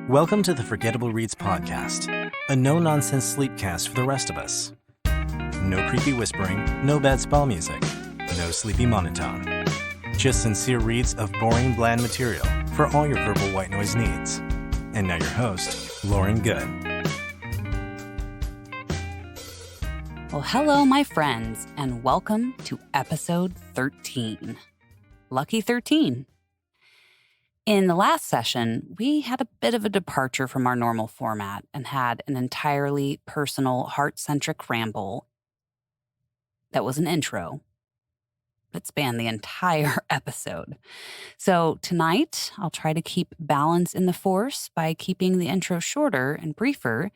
Welcome to the Forgettable Reads podcast, a no-nonsense sleepcast for the rest of us. No creepy whispering, no bad spell music, no sleepy monotone. Just sincere reads of boring, bland material for all your verbal white noise needs. And now your host, Lauren Goode. Well, hello, my friends, and welcome to episode 13. Lucky 13. In the last session, we had a bit of a departure from our normal format and had an entirely personal, heart-centric ramble that was an intro that spanned the entire episode. So tonight, I'll try to keep balance in the force by keeping the intro shorter and briefer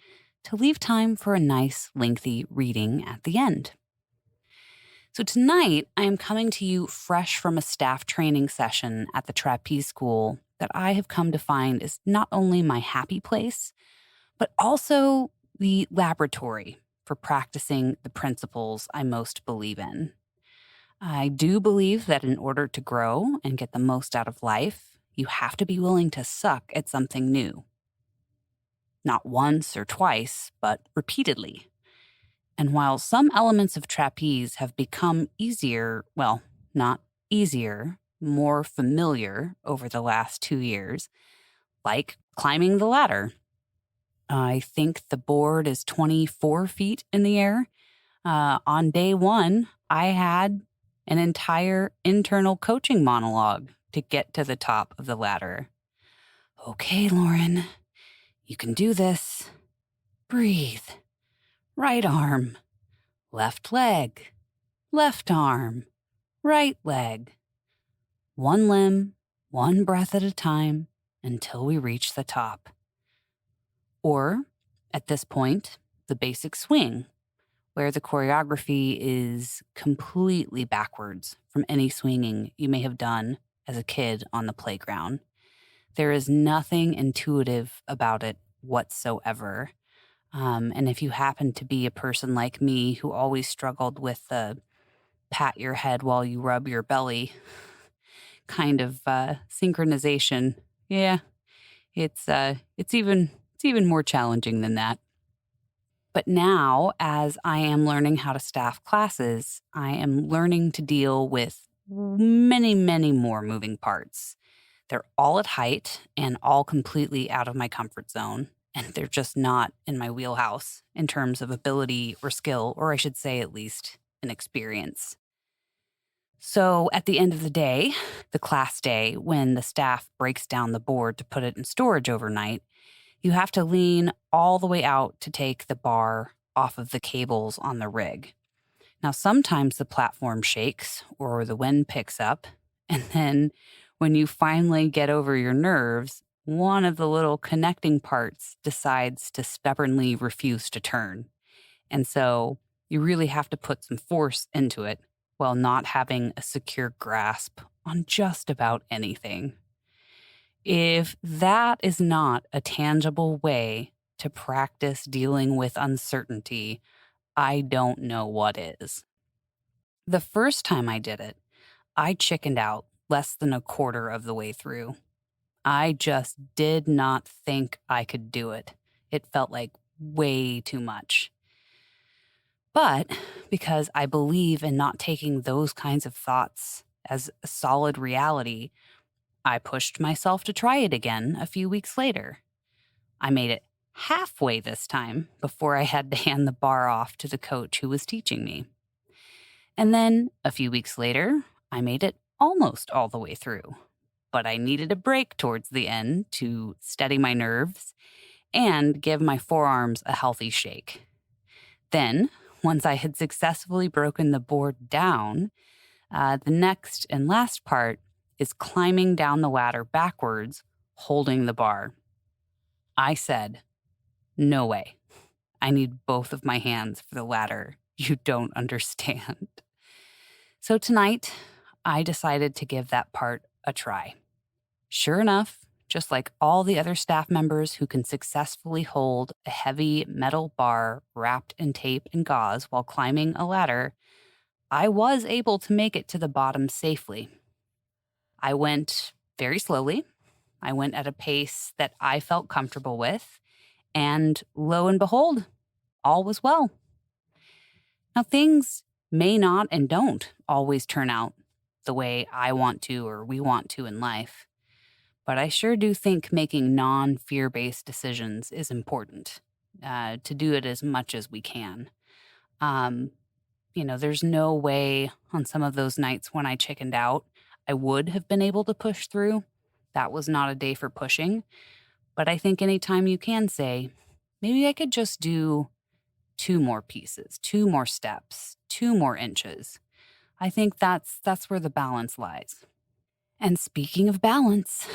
to leave time for a nice, lengthy reading at the end. So tonight, I am coming to you fresh from a staff training session at the trapeze school that I have come to find is not only my happy place, but also the laboratory for practicing the principles I most believe in. I do believe that in order to grow and get the most out of life, you have to be willing to suck at something new. Not once or twice, but repeatedly. And while some elements of trapeze have become easier, well, not easier, more familiar over the last 2 years, like climbing the ladder. I think the board is 24 feet in the air. On day one, I had an entire internal coaching monologue to get to the top of the ladder. Okay, Lauren, you can do this. Breathe. Right arm, left leg, left arm, right leg. One limb, one breath at a time until we reach the top. Or, at this point, the basic swing, where the choreography is completely backwards from any swinging you may have done as a kid on the playground. There is nothing intuitive about it whatsoever. And if you happen to be a person like me who always struggled with the pat your head while you rub your belly kind of synchronization, yeah, it's even more challenging than that. But now, as I am learning how to staff classes, I am learning to deal with many, many more moving parts. They're all at height and all completely out of my comfort zone. And they're just not in my wheelhouse in terms of ability or skill, or I should say at least an experience. So at the end of the day, the class day, when the staff breaks down the board to put it in storage overnight, you have to lean all the way out to take the bar off of the cables on the rig. Now, sometimes the platform shakes or the wind picks up, and then when you finally get over your nerves, one of the little connecting parts decides to stubbornly refuse to turn. And so you really have to put some force into it while not having a secure grasp on just about anything. If that is not a tangible way to practice dealing with uncertainty, I don't know what is. The first time I did it, I chickened out less than a quarter of the way through. I just did not think I could do it. It felt like way too much. But because I believe in not taking those kinds of thoughts as a solid reality, I pushed myself to try it again a few weeks later. I made it halfway this time before I had to hand the bar off to the coach who was teaching me. And then a few weeks later, I made it almost all the way through. But I needed a break towards the end to steady my nerves and give my forearms a healthy shake. Then, once I had successfully broken the board down, the next and last part is climbing down the ladder backwards, holding the bar. I said, no way. I need both of my hands for the ladder. You don't understand. So tonight, I decided to give that part a try. Sure enough, just like all the other staff members who can successfully hold a heavy metal bar wrapped in tape and gauze while climbing a ladder, I was able to make it to the bottom safely. I went very slowly, I went at a pace that I felt comfortable with, and lo and behold, all was well. Now, things may not and don't always turn out the way I want to or we want to in life, but I sure do think making non-fear-based decisions is important, to do it as much as we can. Um, there's no way on some of those nights when I chickened out, I would have been able to push through. That was not a day for pushing. But I think anytime you can say, maybe I could just do 2 more pieces, 2 more steps, 2 more inches. I think that's where the balance lies. And speaking of balance,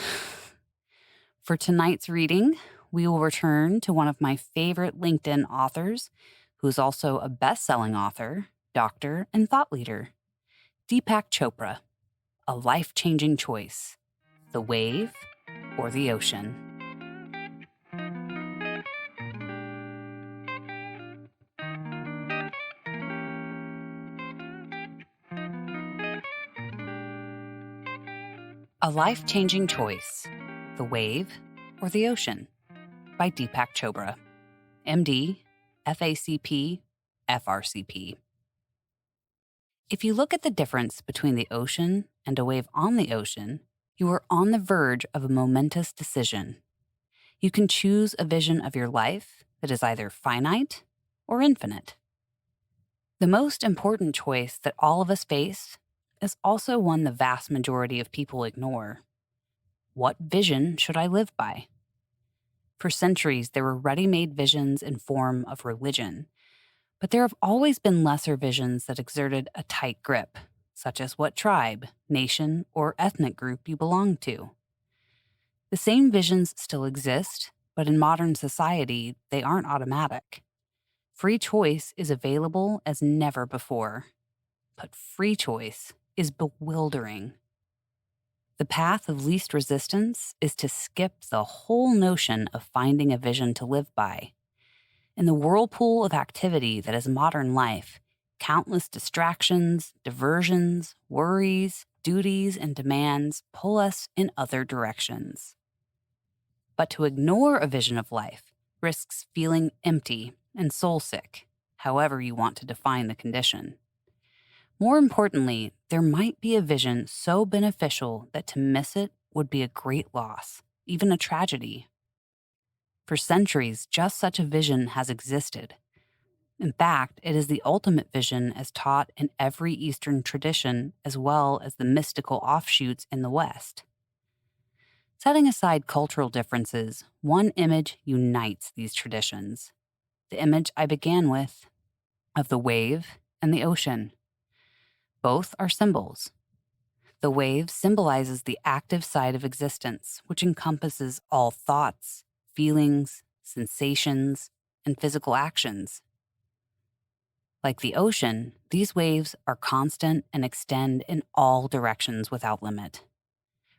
for tonight's reading, we will return to one of my favorite LinkedIn authors, who's also a best-selling author, doctor, and thought leader, Deepak Chopra, A Life-Changing Choice, The Wave or the Ocean. A Life-Changing Choice, The Wave or the Ocean by Deepak Chopra, MD, FACP, FRCP. If you look at the difference between the ocean and a wave on the ocean, you are on the verge of a momentous decision. You can choose a vision of your life that is either finite or infinite. The most important choice that all of us face is also one the vast majority of people ignore. What vision should I live by? For centuries, there were ready-made visions in form of religion, but there have always been lesser visions that exerted a tight grip, such as what tribe, nation, or ethnic group you belong to. The same visions still exist, but in modern society, they aren't automatic. Free choice is available as never before, but free choice is bewildering. The path of least resistance is to skip the whole notion of finding a vision to live by. In the whirlpool of activity that is modern life, countless distractions, diversions, worries, duties, and demands pull us in other directions. But to ignore a vision of life risks feeling empty and soul-sick, however you want to define the condition. More importantly, there might be a vision so beneficial that to miss it would be a great loss, even a tragedy. For centuries, just such a vision has existed. In fact, it is the ultimate vision as taught in every Eastern tradition as well as the mystical offshoots in the West. Setting aside cultural differences, one image unites these traditions. The image I began with, of the wave and the ocean. Both are symbols. The wave symbolizes the active side of existence, which encompasses all thoughts, feelings, sensations, and physical actions. Like the ocean, these waves are constant and extend in all directions without limit.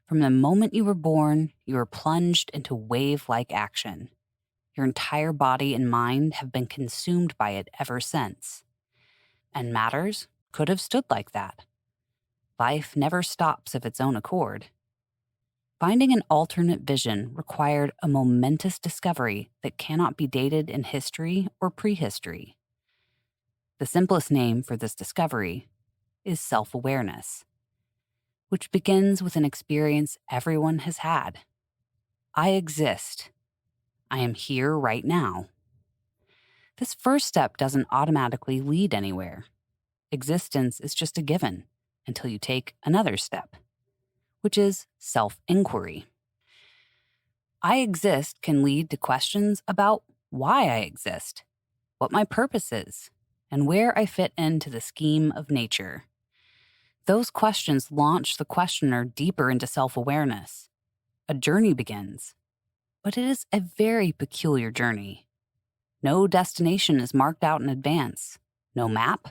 From the moment you were born, you were plunged into wave-like action. Your entire body and mind have been consumed by it ever since. And matters could have stood like that. Life never stops of its own accord. Finding an alternate vision required a momentous discovery that cannot be dated in history or prehistory. The simplest name for this discovery is self-awareness, which begins with an experience everyone has had. I exist. I am here right now. This first step doesn't automatically lead anywhere. Existence is just a given until you take another step, which is self-inquiry. I exist can lead to questions about why I exist, what my purpose is, and where I fit into the scheme of nature. Those questions launch the questioner deeper into self-awareness. A journey begins, but it is a very peculiar journey. No destination is marked out in advance, no map,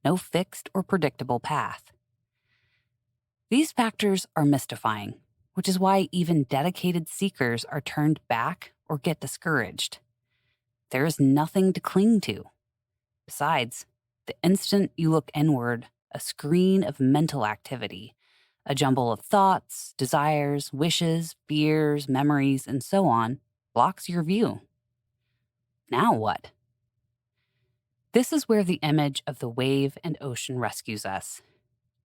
no fixed or predictable path. These factors are mystifying, which is why even dedicated seekers are turned back or get discouraged. There is nothing to cling to. Besides, the instant you look inward, a screen of mental activity, A jumble of thoughts, desires, wishes, fears, memories, and so on blocks your view. Now what? This is where the image of the wave and ocean rescues us.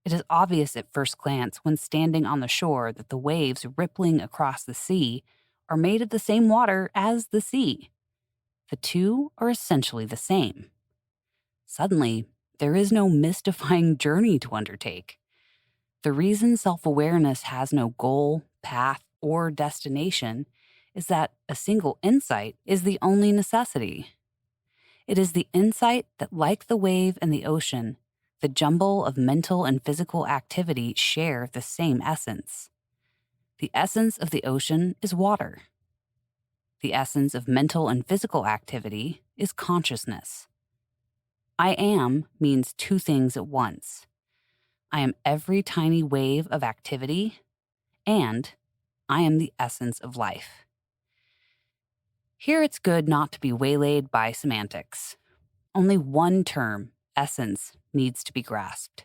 It is obvious at first glance when standing on the shore that the waves rippling across the sea are made of the same water as the sea. The two are essentially the same. Suddenly, there is no mystifying journey to undertake. The reason self-awareness has no goal, path, or destination is that a single insight is the only necessity. It is the insight that, like the wave and the ocean, the jumble of mental and physical activity share the same essence. The essence of the ocean is water. The essence of mental and physical activity is consciousness. I am means two things at once. I am every tiny wave of activity, and I am the essence of life. Here it's good not to be waylaid by semantics. Only one term, essence, needs to be grasped.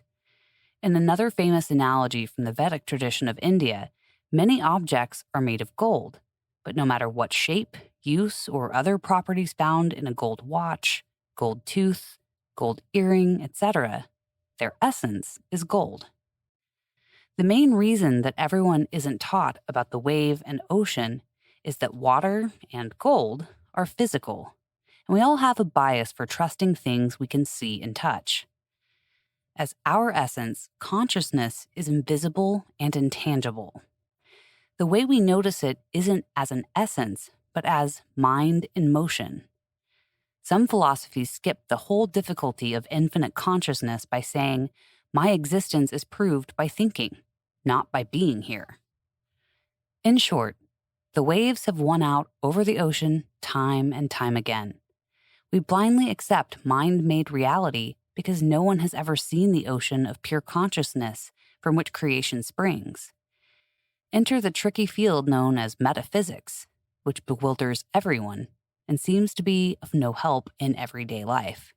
In another famous analogy from the Vedic tradition of India, many objects are made of gold, but no matter what shape, use, or other properties found in a gold watch, gold tooth, gold earring, etc., their essence is gold. The main reason that everyone isn't taught about the wave and ocean is that water and gold are physical, and we all have a bias for trusting things we can see and touch. As our essence, consciousness is invisible and intangible. The way we notice it isn't as an essence, but as mind in motion. Some philosophies skip the whole difficulty of infinite consciousness by saying, my existence is proved by thinking, not by being here. In short, the waves have won out over the ocean time and time again. We blindly accept mind-made reality because no one has ever seen the ocean of pure consciousness from which creation springs. Enter the tricky field known as metaphysics, which bewilders everyone and seems to be of no help in everyday life.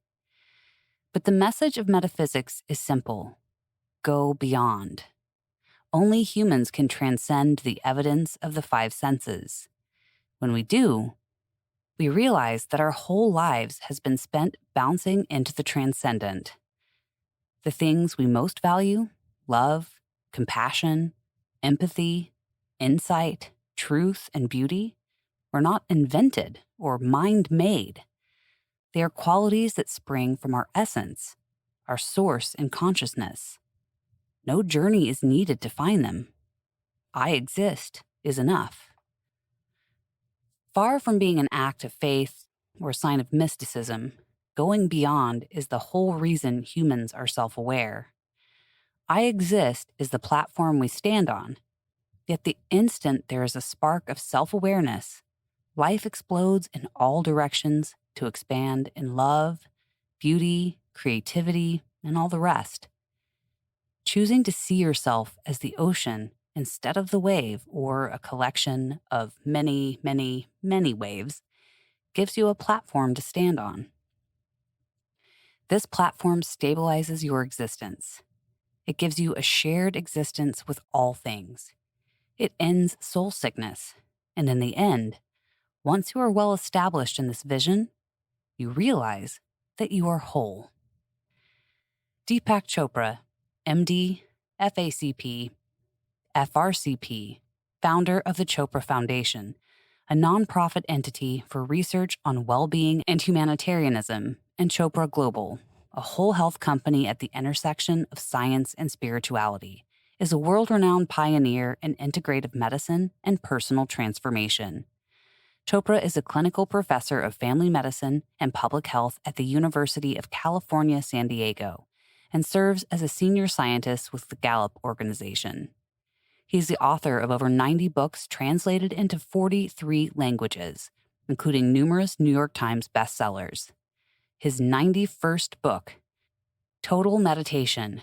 But the message of metaphysics is simple. Go beyond. Only humans can transcend the evidence of the five senses. When we do, we realize that our whole lives has been spent bouncing into the transcendent. The things we most value, love, compassion, empathy, insight, truth, and beauty, were not invented or mind-made. They are qualities that spring from our essence, our source in consciousness. No journey is needed to find them. I exist is enough. Far from being an act of faith or a sign of mysticism, going beyond is the whole reason humans are self-aware. I exist is the platform we stand on, yet the instant there is a spark of self-awareness, life explodes in all directions to expand in love, beauty, creativity, and all the rest. Choosing to see yourself as the ocean instead of the wave or a collection of many, many, many waves gives you a platform to stand on. This platform stabilizes your existence. It gives you a shared existence with all things. It ends soul sickness, and in the end, once you are well established in this vision, you realize that you are whole. Deepak Chopra, MD, FACP, FRCP, founder of the Chopra Foundation, a nonprofit entity for research on well-being and humanitarianism, and Chopra Global, a whole health company at the intersection of science and spirituality, is a world-renowned pioneer in integrative medicine and personal transformation. Chopra is a clinical professor of family medicine and public health at the University of California, San Diego, and serves as a senior scientist with the Gallup organization. He's the author of over 90 books translated into 43 languages, including numerous New York Times bestsellers. His 91st book, Total Meditation,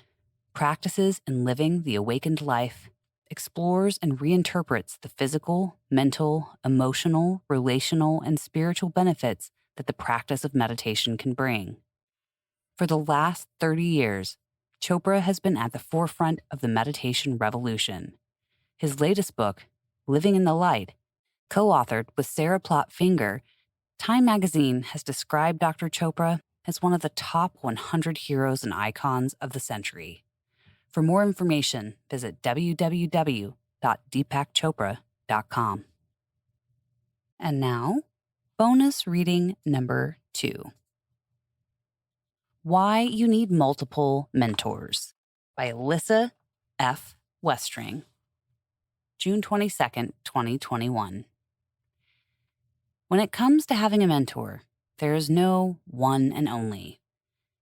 Practices in Living the Awakened Life, explores and reinterprets the physical, mental, emotional, relational, and spiritual benefits that the practice of meditation can bring. For the last 30 years, Chopra has been at the forefront of the meditation revolution. His latest book, Living in the Light, co-authored with Sarah Plott Finger, Time magazine has described Dr. Chopra as one of the top 100 heroes and icons of the century. For more information, visit www.deepakchopra.com. And now, bonus reading number 2. Why You Need Multiple Mentors by Alyssa F. Westring. June 22nd, 2021. When it comes to having a mentor, there is no one and only.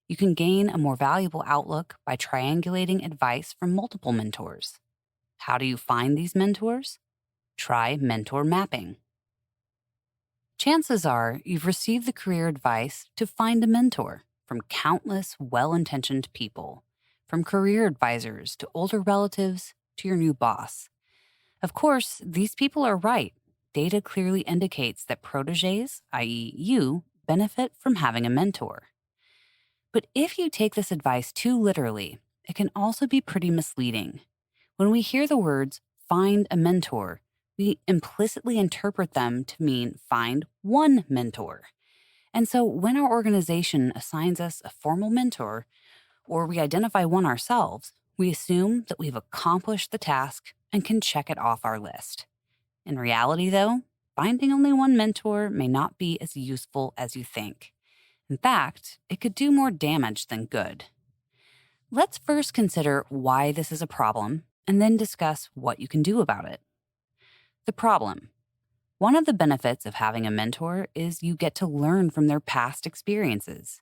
You can gain a more valuable outlook by triangulating advice from multiple mentors. How do you find these mentors? Try mentor mapping. Chances are you've received the career advice to find a mentor from countless well-intentioned people, from career advisors to older relatives to your new boss. Of course, these people are right. Data clearly indicates that protégés, i.e. you, benefit from having a mentor. But if you take this advice too literally, it can also be pretty misleading. When we hear the words, find a mentor, we implicitly interpret them to mean find one mentor. And so when our organization assigns us a formal mentor, or we identify one ourselves, we assume that we've accomplished the task and can check it off our list. In reality, though, finding only one mentor may not be as useful as you think. In fact, it could do more damage than good. Let's first consider why this is a problem and then discuss what you can do about it. The problem. One of the benefits of having a mentor is you get to learn from their past experiences.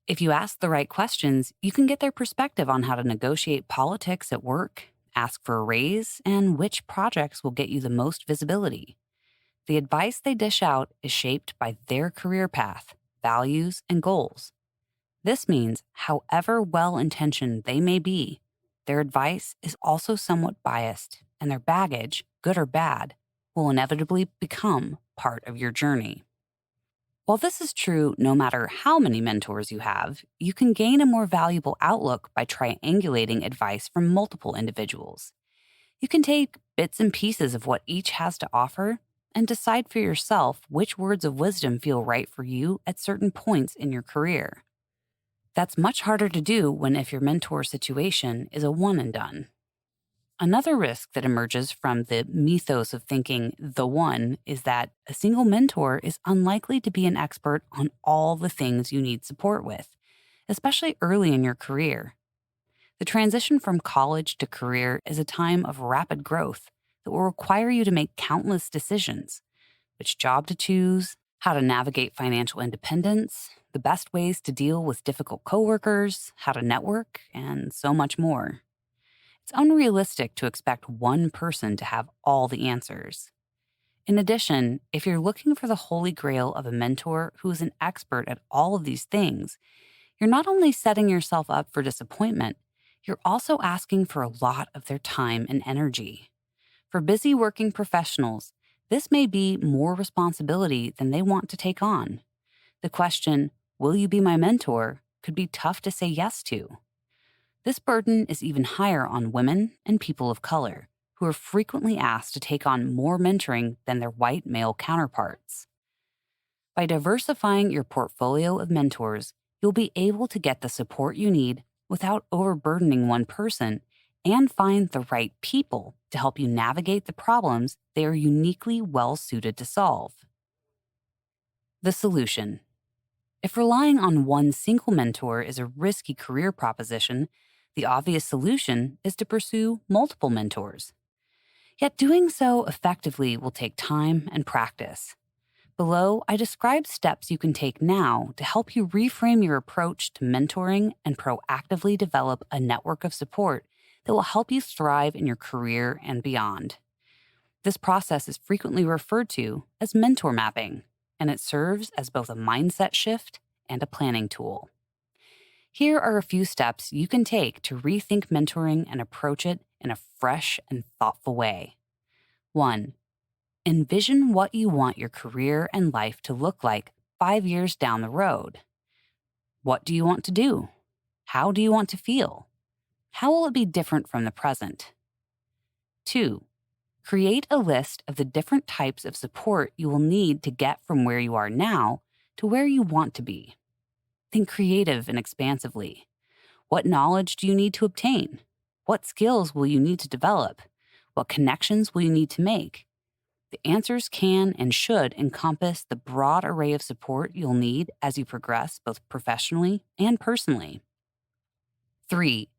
If you ask the right questions, you can get their perspective on how to negotiate politics at work, ask for a raise, and which projects will get you the most visibility. The advice they dish out is shaped by their career path, values, and goals. This means, however well-intentioned they may be, their advice is also somewhat biased, and their baggage, good or bad, will inevitably become part of your journey. While this is true no matter how many mentors you have, you can gain a more valuable outlook by triangulating advice from multiple individuals. You can take bits and pieces of what each has to offer and decide for yourself which words of wisdom feel right for you at certain points in your career. That's much harder to do if your mentor situation is a one and done. Another risk that emerges from the mythos of thinking the one is that a single mentor is unlikely to be an expert on all the things you need support with, especially early in your career. The transition from college to career is a time of rapid growth that will require you to make countless decisions: which job to choose, how to navigate financial independence, the best ways to deal with difficult coworkers, how to network, and so much more. It's unrealistic to expect one person to have all the answers. In addition, if you're looking for the holy grail of a mentor who is an expert at all of these things, you're not only setting yourself up for disappointment, you're also asking for a lot of their time and energy. For busy working professionals, this may be more responsibility than they want to take on. The question, will you be my mentor, could be tough to say yes to. This burden is even higher on women and people of color, who are frequently asked to take on more mentoring than their white male counterparts. By diversifying your portfolio of mentors, you'll be able to get the support you need without overburdening one person and find the right people to help you navigate the problems they are uniquely well-suited to solve. The solution. If relying on one single mentor is a risky career proposition, the obvious solution is to pursue multiple mentors. Yet doing so effectively will take time and practice. Below, I describe steps you can take now to help you reframe your approach to mentoring and proactively develop a network of support that will help you thrive in your career and beyond. This process is frequently referred to as mentor mapping, and it serves as both a mindset shift and a planning tool. Here are a few steps you can take to rethink mentoring and approach it in a fresh and thoughtful way. 1. Envision what you want your career and life to look like 5 years down the road. What do you want to do? How do you want to feel? how will it be different from the present? 2. Create a list of the different types of support you will need to get from where you are now to where you want to be. Think creative and expansively. What knowledge do you need to obtain? What skills will you need to develop? What connections will you need to make? The answers can and should encompass the broad array of support you'll need as you progress both professionally and personally. 3.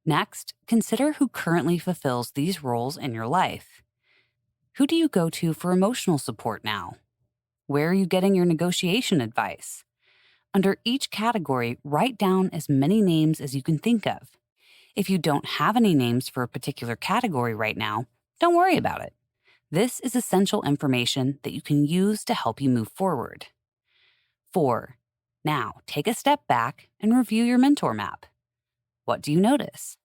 Next, consider who currently fulfills these roles in your life. Who do you go to for emotional support now? Where are you getting your negotiation advice? Under each category, write down as many names as you can think of. If you don't have any names for a particular category right now, don't worry about it. This is essential information that you can use to help you move forward. 4. Now, take a step back and review your mentor map. What do you notice?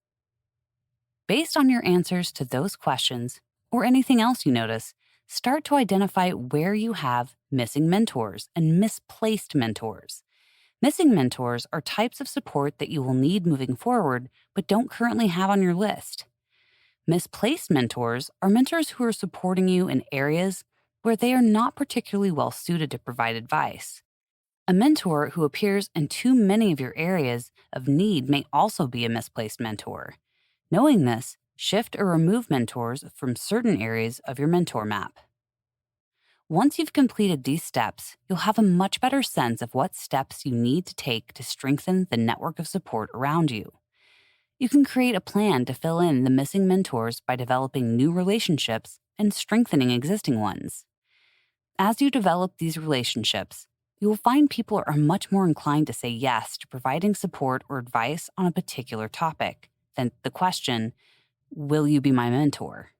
Based on your answers to those questions, or anything else you notice, start to identify where you have missing mentors and misplaced mentors. Missing mentors are types of support that you will need moving forward but don't currently have on your list. Misplaced mentors are mentors who are supporting you in areas where they are not particularly well suited to provide advice. A mentor who appears in too many of your areas of need may also be a misplaced mentor. Knowing this, shift or remove mentors from certain areas of your mentor map. Once you've completed these steps, you'll have a much better sense of what steps you need to take to strengthen the network of support around you. You can create a plan to fill in the missing mentors by developing new relationships and strengthening existing ones. As you develop these relationships, you will find people are much more inclined to say yes to providing support or advice on a particular topic than the question, "Will you be my mentor?"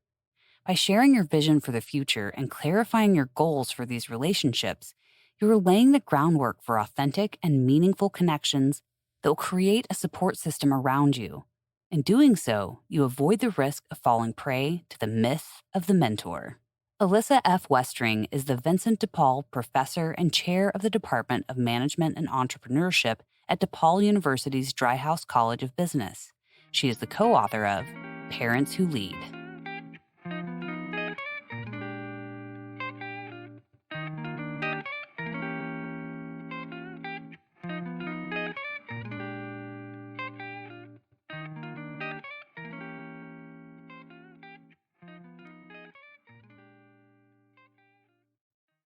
By sharing your vision for the future and clarifying your goals for these relationships, you are laying the groundwork for authentic and meaningful connections that will create a support system around you. In doing so, you avoid the risk of falling prey to the myth of the mentor. Alyssa F. Westring is the Vincent DePaul Professor and Chair of the Department of Management and Entrepreneurship at DePaul University's Dryhouse College of Business. She is the co-author of Parents Who Lead.